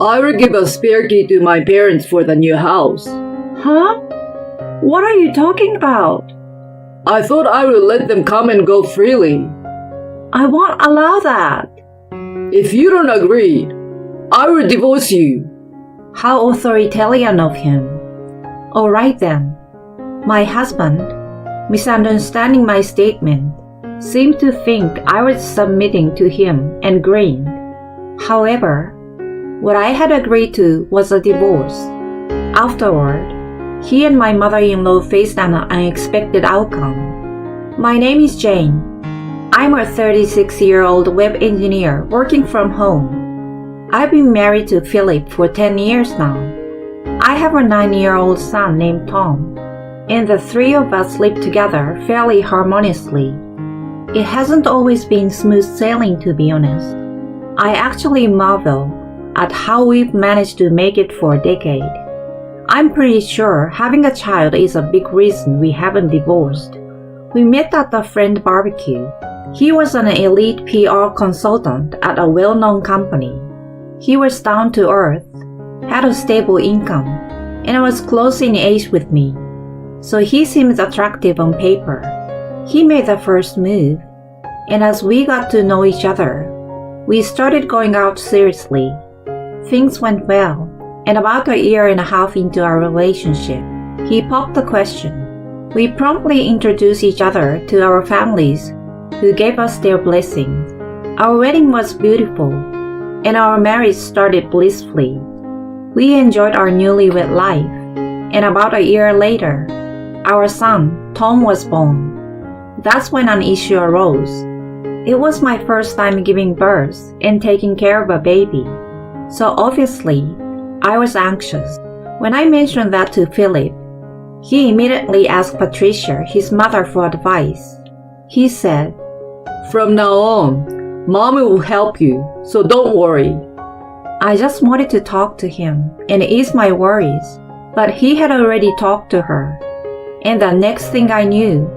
I will give a spare key to my parents for the new house. Huh? What are you talking about? I thought I would let them come and go freely. I won't allow that. If you don't agree, I will divorce you. How authoritarian of him. All right then. My husband, misunderstanding my statement, seemed to think I was submitting to him and grinned. However, what I had agreed to was a divorce. Afterward, he and my mother-in-law faced an unexpected outcome. My name is Jane. I'm a 36-year-old web engineer working from home. I've been married to Philip for 10 years now. I have a 9-year-old son named Tom, and the three of us live together fairly harmoniously. It hasn't always been smooth sailing, to be honest. I actually marvel at how we've managed to make it for a decade. I'm pretty sure having a child is a big reason we haven't divorced. We met at a friend barbecue. He was an elite PR consultant at a well-known company. He was down to earth, had a stable income, and was close in age with me. So he seemed attractive on paper. He made the first move, and as we got to know each other, we started going out seriously. Things went well, and about a year and a half into our relationship, he popped the question. We promptly introduced each other to our families, who gave us their blessings. Our wedding was beautiful, and our marriage started blissfully. We enjoyed our newlywed life, and about a year later, our son, Tom, was born. That's when an issue arose. It was my first time giving birth and taking care of a baby, so obviously, I was anxious. When I mentioned that to Philip, he immediately asked Patricia, his mother, for advice. He said, "From now on, Mommy will help you, so don't worry." I just wanted to talk to him and ease my worries, but he had already talked to her. And the next thing I knew,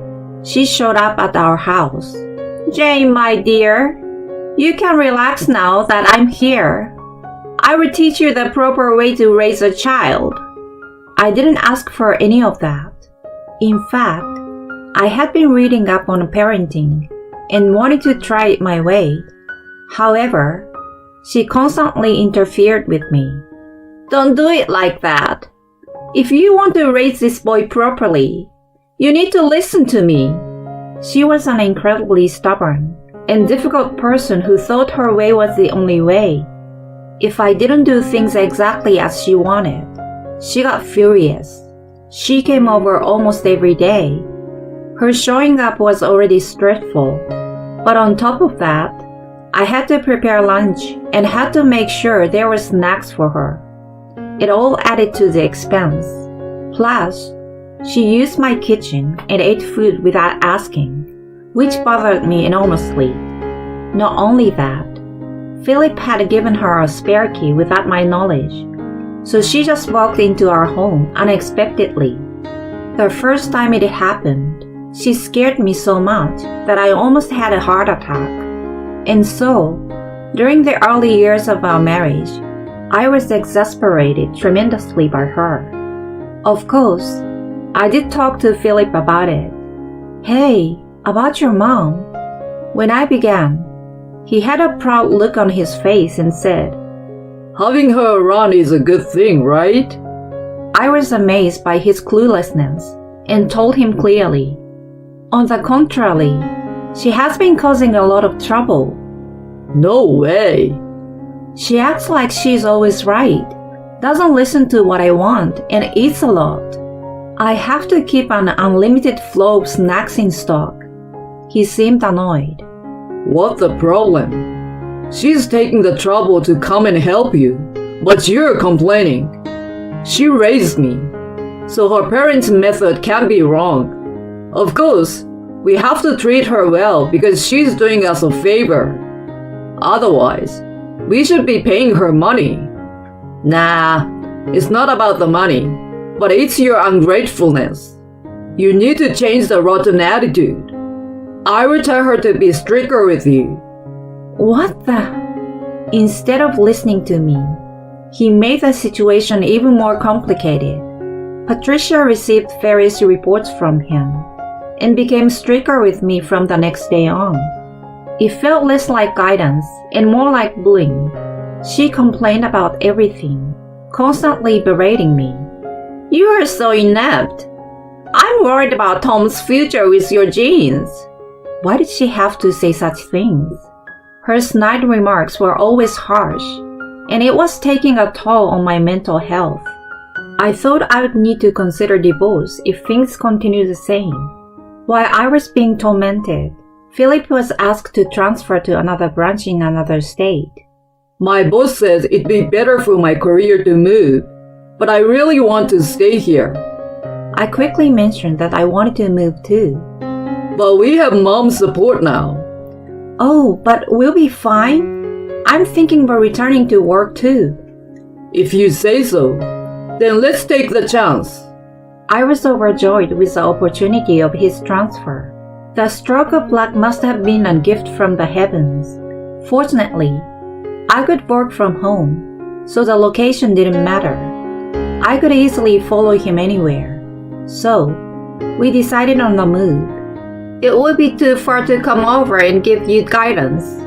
she showed up at our house. "Jane, my dear, you can relax now that I'm here. I will teach you the proper way to raise a child." I didn't ask for any of that. In fact, I had been reading up on parenting and wanted to try it my way. However, she constantly interfered with me. "Don't do it like that. If you want to raise this boy properly, you need to listen to me." She was an incredibly stubborn and difficult person who thought her way was the only way. If I didn't do things exactly as she wanted, she got furious. She came over almost every day. Her showing up was already stressful, but on top of that, I had to prepare lunch and had to make sure there were snacks for her. It all added to the expense. Plus, she used my kitchen and ate food without asking, which bothered me enormously. Not only that, Philip had given her a spare key without my knowledge, so she just walked into our home unexpectedly. The first time it happened, she scared me so much that I almost had a heart attack. And so, during the early years of our marriage, I was exasperated tremendously by her. Of course, I did talk to Philip about it. "Hey, about your mom." When I began, he had a proud look on his face and said, "Having her around is a good thing, right?" I was amazed by his cluelessness and told him clearly, "On the contrary, she has been causing a lot of trouble." "No way." "She acts like she's always right, doesn't listen to what I want, and eats a lot. I have to keep an unlimited flow of snacks in stock." He seemed annoyed. "What's the problem? She's taking the trouble to come and help you, but you're complaining. She raised me, so her parents' method can't be wrong. Of course, we have to treat her well because she's doing us a favor. Otherwise, we should be paying her money." "Nah, it's not about the money, but it's your ungratefulness. You need to change the rotten attitude. I will tell her to be stricter with you." What the? Instead of listening to me, He made the situation even more complicated. Patricia received various reports from him and became stricter with me from the next day on. It felt less like guidance and more like bullying. She complained about everything, constantly berating me. "You are so inept. I'm worried about Tom's future with your genes." Why did she have to say such things? Her snide remarks were always harsh, and it was taking a toll on my mental health. I thought I would need to consider divorce if things continued the same. While I was being tormented, Philip was asked to transfer to another branch in another state. My boss says it'd be better for my career to move, but I really want to stay here. I quickly mentioned that I wanted to move too. But we have mom's support now. "Oh, but we'll be fine. I'm thinking about returning to work too." If you say so, then let's take the chance. I was overjoyed with the opportunity of his transfer. The stroke of luck must have been a gift from the heavens. Fortunately, I could work from home, so the location didn't matter. I could easily follow him anywhere. So, we decided on the move. "It would be too far to come over and give you guidance,"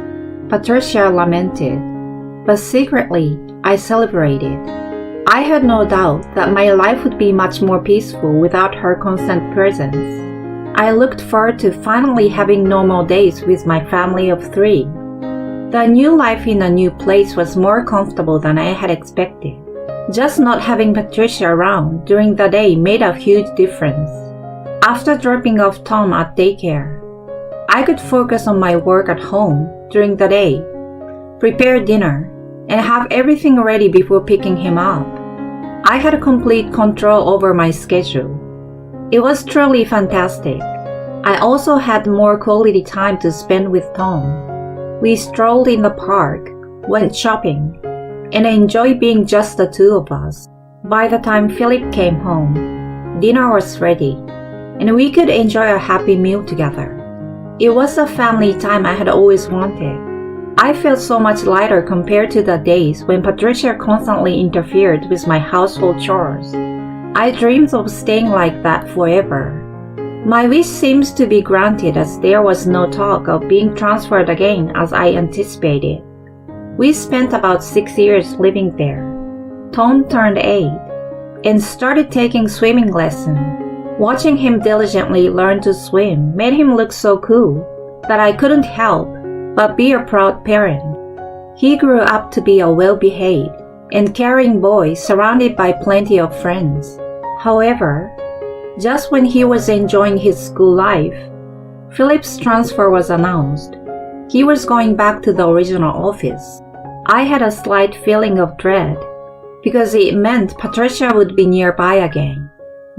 Patricia lamented. But secretly, I celebrated. I had no doubt that my life would be much more peaceful without her constant presence. I looked forward to finally having normal days with my family of 3. The new life in a new place was more comfortable than I had expected. Just not having Patricia around during the day made a huge difference. After dropping off Tom at daycare, I could focus on my work at home during the day, prepare dinner, and have everything ready before picking him up. I had complete control over my schedule. It was truly fantastic. I also had more quality time to spend with Tom. We strolled in the park, went shopping, and enjoyed being just the 2 of us. By the time Philip came home, dinner was ready, and we could enjoy a happy meal together. It was the family time I had always wanted. I felt so much lighter compared to the days when Patricia constantly interfered with my household chores. I dreamed of staying like that forever. My wish seems to be granted as there was no talk of being transferred again as I anticipated. We spent about 6 years living there. Tom turned 8 and started taking swimming lessons. Watching him diligently learn to swim made him look so cool that I couldn't help but be a proud parent. He grew up to be a well-behaved and caring boy surrounded by plenty of friends. However, just when he was enjoying his school life, Philip's transfer was announced. He was going back to the original office. I had a slight feeling of dread because it meant Patricia would be nearby again.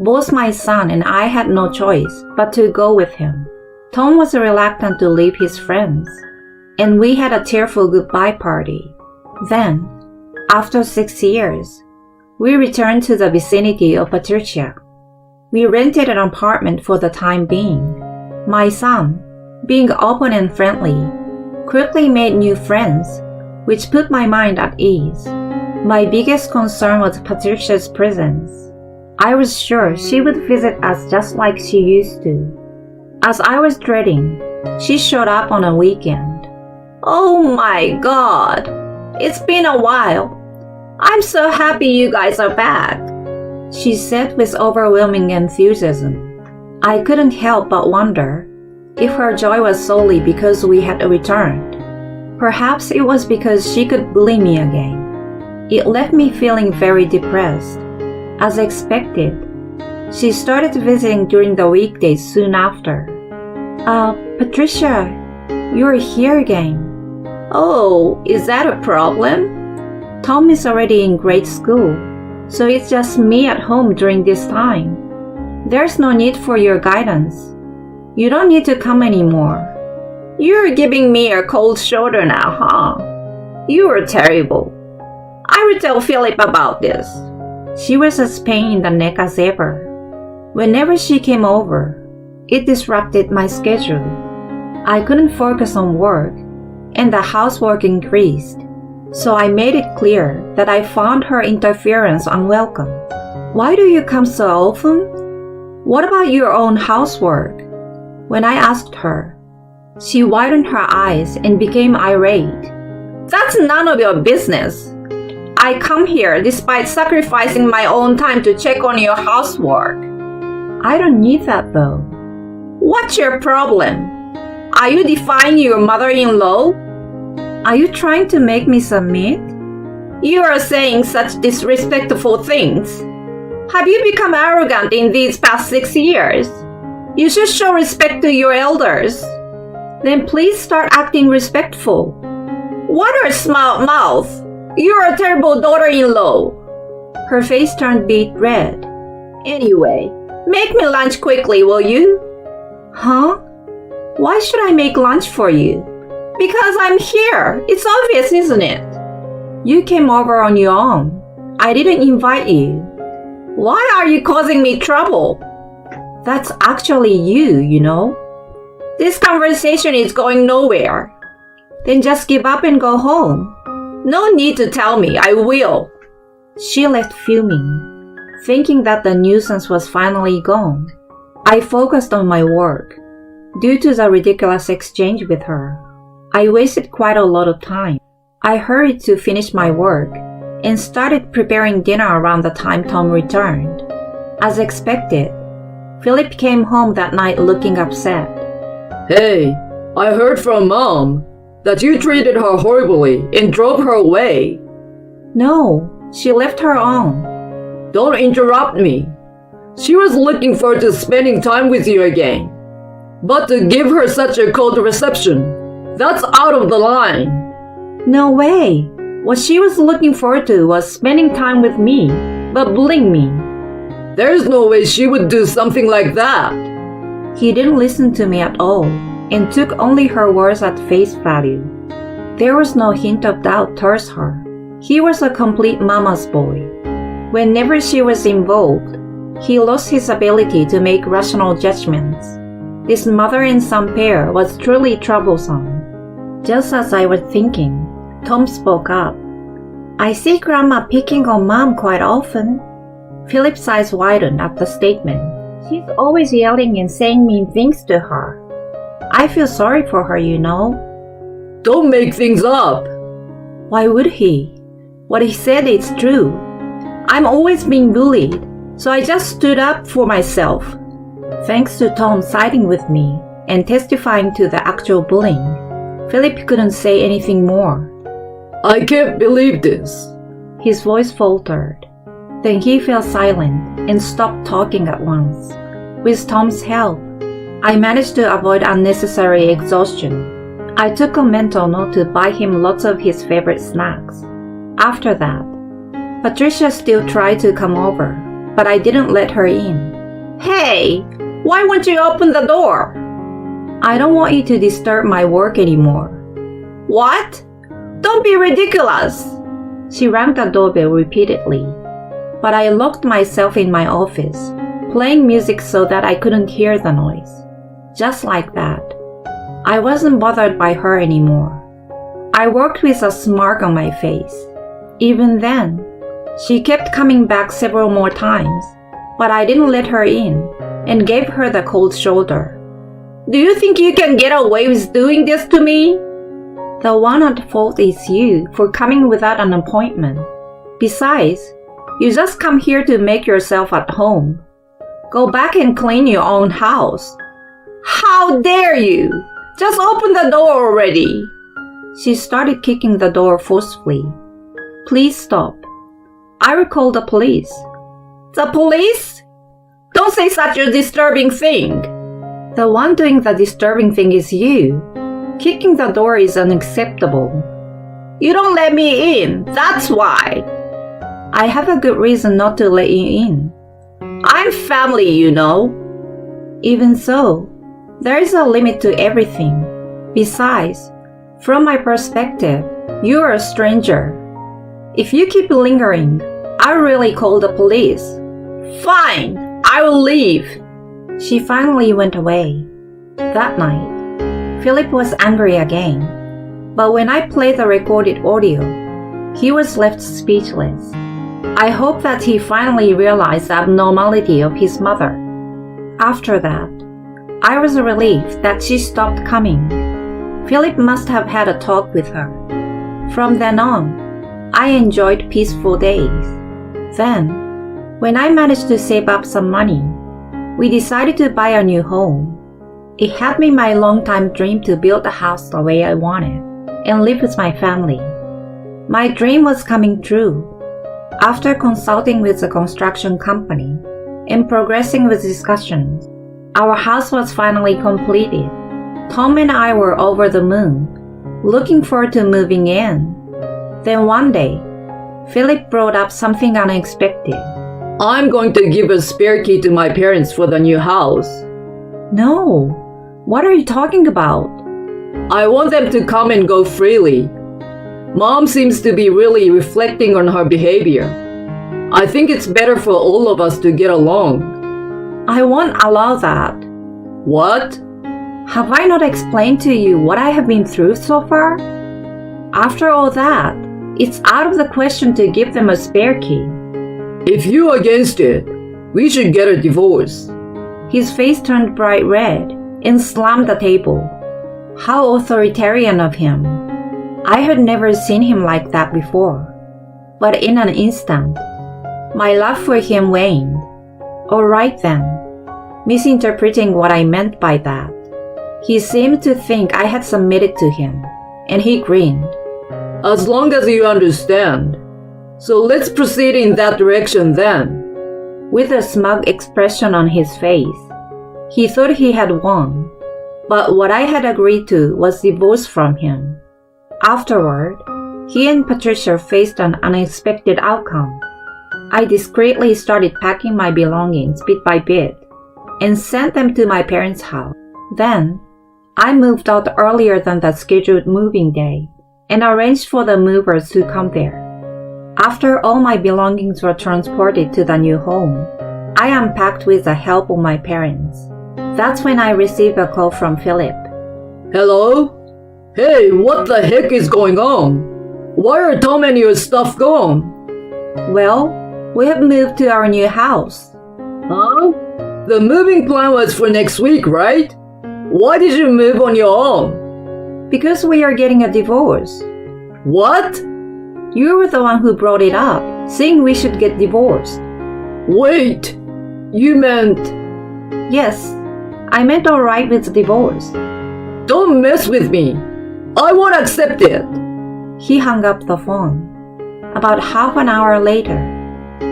Both my son and I had no choice but to go with him. Tom was reluctant to leave his friends, and we had a tearful goodbye party. Then, after 6 years, we returned to the vicinity of Patricia. We rented an apartment for the time being. My son, being open and friendly, quickly made new friends, which put my mind at ease. My biggest concern was Patricia's presence. I was sure she would visit us just like she used to. As I was dreading, she showed up on a weekend. "Oh my God! It's been a while. I'm so happy you guys are back," she said with overwhelming enthusiasm. I couldn't help but wonder if her joy was solely because we had returned. Perhaps it was because she could bully me again. It left me feeling very depressed. As expected, she started visiting during the weekdays soon after. Patricia, you're here again." "Oh, is that a problem?" "Tom is already in grade school, so it's just me at home during this time. There's no need for your guidance. You don't need to come anymore." "You're giving me a cold shoulder now, huh? You are terrible. I will tell Philip about this." She was as pain in the neck as ever. Whenever she came over, it disrupted my schedule. I couldn't focus on work, and the housework increased. So I made it clear that I found her interference unwelcome. Why do you come so often? What about your own housework? When I asked her, she widened her eyes and became irate. That's none of your business. I come here despite sacrificing my own time to check on your housework. I don't need that though. What's your problem? Are you defying your mother-in-law? Are you trying to make me submit? You are saying such disrespectful things. Have you become arrogant in these past 6 years? You should show respect to your elders. Then please start acting respectful. What a smart mouth! You're a terrible daughter-in-law. Her face turned beet red. Anyway, make me lunch quickly, will you? Huh? Why should I make lunch for you? Because I'm here. It's obvious, isn't it? You came over on your own. I didn't invite you. Why are you causing me trouble? That's actually you, you know. This conversation is going nowhere. Then just give up and go home. No need to tell me, I will. She left fuming, thinking that the nuisance was finally gone. I focused on my work. Due to the ridiculous exchange with her, I wasted quite a lot of time. I hurried to finish my work and started preparing dinner around the time Tom returned. As expected, Philip came home that night looking upset. Hey, I heard from Mom that you treated her horribly and drove her away. No, she left her own. Don't interrupt me. She was looking forward to spending time with you again. But to give her such a cold reception, that's out of the line. No way. What she was looking forward to was spending time with me, but bullying me. There's no way she would do something like that. He didn't listen to me at all and took only her words at face value. There was no hint of doubt towards her. He was a complete mama's boy. Whenever she was involved, he lost his ability to make rational judgments. This mother and son pair was truly troublesome. Just as I was thinking, Tom spoke up. I see Grandma picking on Mom quite often. Philip's eyes widened at the statement. She's always yelling and saying mean things to her. I feel sorry for her, you know. Don't make things up. Why would he? What he said is true. I'm always being bullied, so I just stood up for myself. Thanks to Tom siding with me and testifying to the actual bullying, Philip couldn't say anything more. I can't believe this. His voice faltered. Then he fell silent and stopped talking at once. With Tom's help, I managed to avoid unnecessary exhaustion. I took a mental note to buy him lots of his favorite snacks. After that, Patricia still tried to come over, but I didn't let her in. Hey, why won't you open the door? I don't want you to disturb my work anymore. What? Don't be ridiculous. She rang the doorbell repeatedly, but I locked myself in my office, playing music so that I couldn't hear the noise. Just like that, I wasn't bothered by her anymore. I worked with a smirk on my face. Even then, she kept coming back several more times, but I didn't let her in and gave her the cold shoulder. Do you think you can get away with doing this to me? The one at fault is you for coming without an appointment. Besides, you just come here to make yourself at home. Go back and clean your own house. How dare you! Just open the door already! She started kicking the door forcefully. Please stop. I will call the police. The police? Don't say such a disturbing thing. The one doing the disturbing thing is you. Kicking the door is unacceptable. You don't let me in, that's why. I have a good reason not to let you in. I'm family, you know. Even so, there is a limit to everything. Besides, from my perspective, you are a stranger. If you keep lingering, I'll really call the police. Fine, I will leave. She finally went away. That night, Philip was angry again. But when I played the recorded audio, He was left speechless. I hope that he finally realized the abnormality of his mother. After that, I was relieved that she stopped coming. Philip must have had a talk with her. From then on, I enjoyed peaceful days. Then, when I managed to save up some money, we decided to buy a new home. It had been my long-time dream to build a house the way I wanted and live with my family. My dream was coming true. After consulting with the construction company and progressing with discussions, our house was finally completed. Tom and I were over the moon, looking forward to moving in. Then one day, Philip brought up something unexpected. I'm going to give a spare key to my parents for the new house. No, what are you talking about? I want them to come and go freely. Mom seems to be really reflecting on her behavior. I think it's better for all of us to get along. I won't allow that. What? Have I not explained to you what I have been through so far? After all that, it's out of the question to give them a spare key. If you're against it, we should get a divorce. His face turned bright red and slammed the table. How authoritarian of him. I had never seen him like that before. But in an instant, my love for him waned. All right then, misinterpreting what I meant by that. He seemed to think I had submitted to him, and he grinned. As long as you understand. So let's proceed in that direction then. With a smug expression on his face, he thought he had won. But what I had agreed to was divorce from him. Afterward, he and Patricia faced an unexpected outcome. I discreetly started packing my belongings bit by bit and sent them to my parents' house. Then, I moved out earlier than the scheduled moving day and arranged for the movers to come there. After all my belongings were transported to the new home, I unpacked with the help of my parents. That's when I received a call from Philip. Hello? Hey, what the heck is going on? Why are Tom and your stuff gone? Well, we have moved to our new house. Huh? The moving plan was for next week, right? Why did you move on your own? Because we are getting a divorce. What? You were the one who brought it up, saying we should get divorced. Wait, you meant... Yes, I meant alright with the divorce. Don't mess with me. I won't accept it. He hung up the phone. About half an hour later,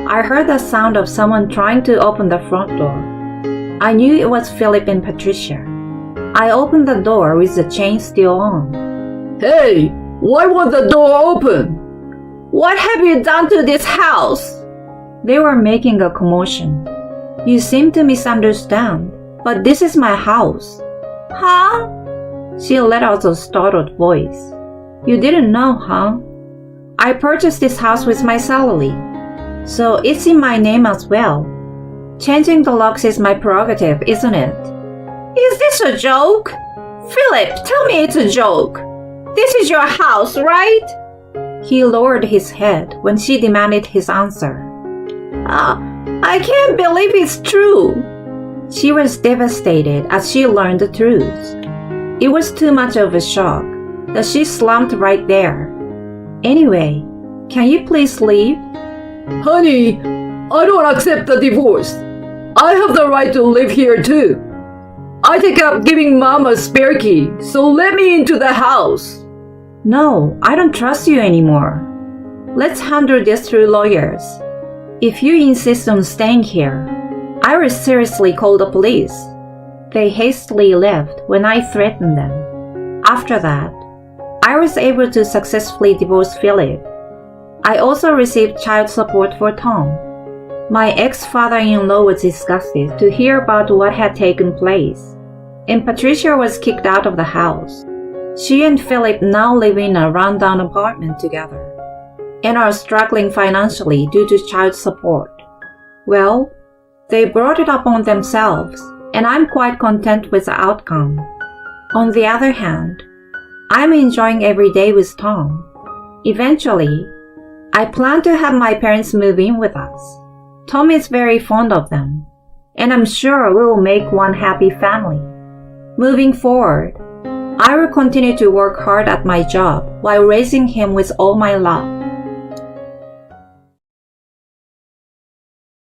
I heard the sound of someone trying to open the front door. I knew it was Philip and Patricia. I opened the door with the chain still on. Hey, why was the door open? What have you done to this house? They were making a commotion. You seem to misunderstand, but this is my house. Huh? She let out a startled voice. You didn't know, huh? I purchased this house with my salary, so it's in my name as well. Changing the locks is my prerogative, isn't it? Is this a joke? Philip, tell me it's a joke. This is your house, right? He lowered his head when she demanded his answer. I can't believe it's true. She was devastated as she learned the truth. It was too much of a shock that she slumped right there. Anyway, can you please leave? Honey, I don't accept the divorce. I have the right to live here too. I take up giving Mom a spare key, so let me into the house. No, I don't trust you anymore. Let's handle this through lawyers. If you insist on staying here, I will seriously call the police. They hastily left when I threatened them. After that, I was able to successfully divorce Philip. I also received child support for Tom. My ex-father-in-law was disgusted to hear about what had taken place, and Patricia was kicked out of the house. She and Philip now live in a rundown apartment together and are struggling financially due to child support. Well, they brought it upon themselves, and I'm quite content with the outcome. On the other hand, I'm enjoying every day with Tom. Eventually, I plan to have my parents move in with us. Tom is very fond of them, and I'm sure we will make one happy family. Moving forward, I will continue to work hard at my job while raising him with all my love.